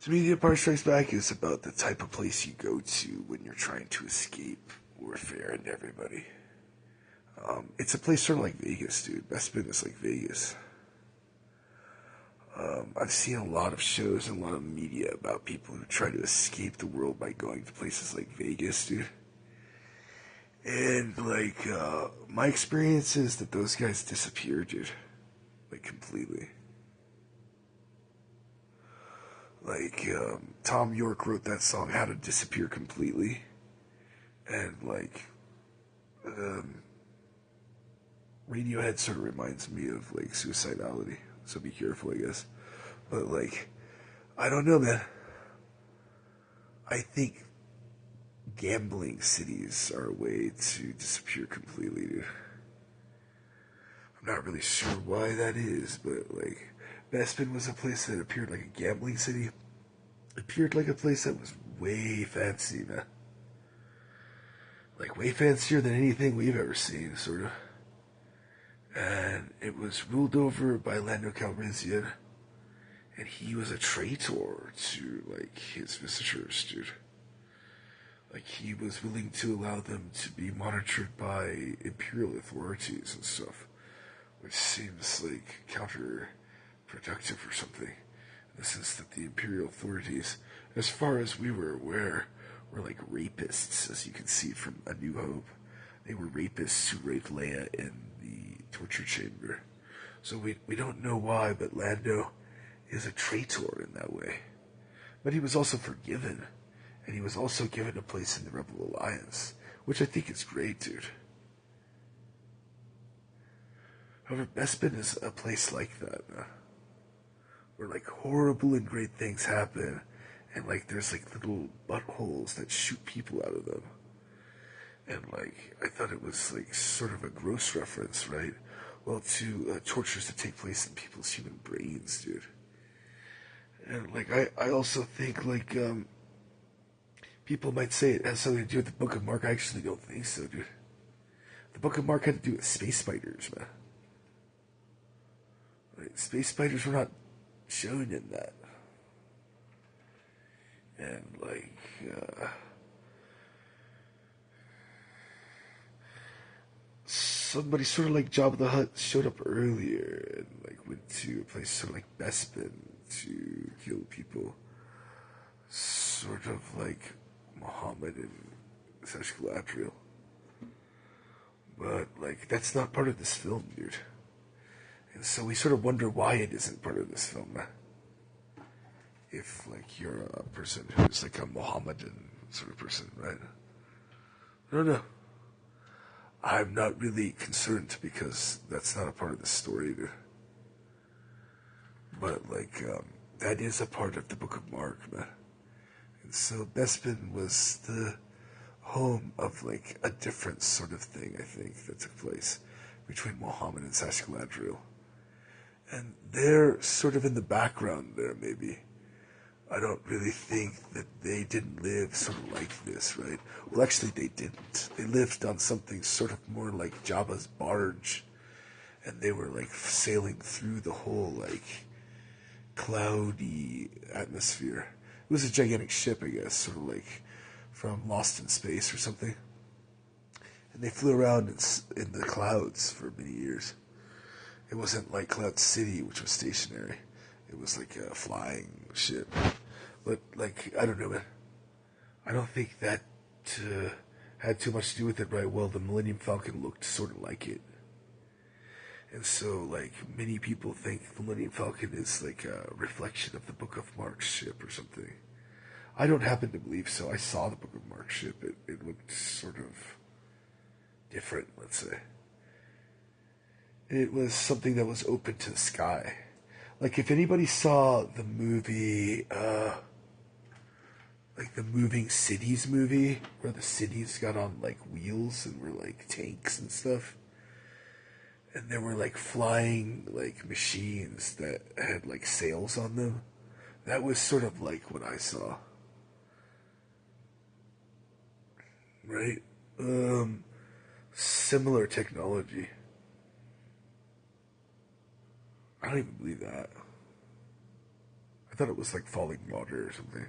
To me, The Empire Strikes Back is about the type of place you go to when you're trying to escape warfare and everybody. It's a place sort of like Vegas, dude. Bespin is like Vegas. I've seen a lot of shows and a lot of media about people who try to escape the world by going to places like Vegas, dude. And, my experience is that those guys disappear, dude. Like, completely. Tom York wrote that song, How to Disappear Completely. And, Radiohead sort of reminds me of, suicidality. So be careful, I guess. But, I don't know, man. I think gambling cities are a way to disappear completely, dude. I'm not really sure why that is, but, Bespin was a place that appeared like a gambling city. It appeared like a place that was way fancy, man. Like, way fancier than anything we've ever seen, sort of. And it was ruled over by Lando Calrissian, and he was a traitor to, his visitors, dude. He was willing to allow them to be monitored by Imperial authorities and stuff, which seems, counterproductive or something. In the sense that the Imperial authorities, as far as we were aware, were rapists, as you can see from A New Hope. They were rapists who raped Leia in the torture chamber. So we don't know why, but Lando is a traitor in that way. But he was also forgiven, and he was also given a place in the Rebel Alliance, which I think is great, dude. However, Bespin is a place like that, where horrible and great things happen, and there's little buttholes that shoot people out of them. And I thought it was sort of a gross reference, right? Well, to tortures that take place in people's human brains, dude. And I also think people might say it has something to do with the Book of Mark. I actually don't think so, dude. The Book of Mark had to do with space spiders, man. Space spiders were not shown in that. And somebody sort of like Jabba the Hutt showed up earlier and went to a place sort of like Bespin to kill people. Sort of like Muhammad and Sash Galadriel. But that's not part of this film, dude. And so we sort of wonder why it isn't part of this film. If you're a person who's a Mohammedan sort of person, right? I don't know. I'm not really concerned because that's not a part of the story, dude. But that is a part of the Book of Mark, man. And so Bespin was the home of a different sort of thing, I think, that took place between Muhammad and Sash Galadriel. And they're sort of in the background there, maybe. I don't really think that they didn't live sort of like this, right? Well, actually, they didn't. They lived on something sort of more like Jabba's barge. And they were, sailing through the whole, cloudy atmosphere. It was a gigantic ship, I guess, sort of from Lost in Space or something. And they flew around in the clouds for many years. It wasn't like Cloud City, which was stationary. It was like a flying ship. But, I don't know, man. I don't think that had too much to do with it, right? Well, the Millennium Falcon looked sort of like it. And so, many people think the Millennium Falcon is a reflection of the Book of Mark's ship or something. I don't happen to believe so. I saw the Book of Mark's ship. It looked sort of different, let's say. It was something that was open to the sky. If anybody saw the movie, the Moving Cities movie, where the cities got on, wheels and were, tanks and stuff. And there were, flying, machines that had, sails on them. That was sort of what I saw. Right? Similar technology. I don't even believe that. I thought it was like falling water or something.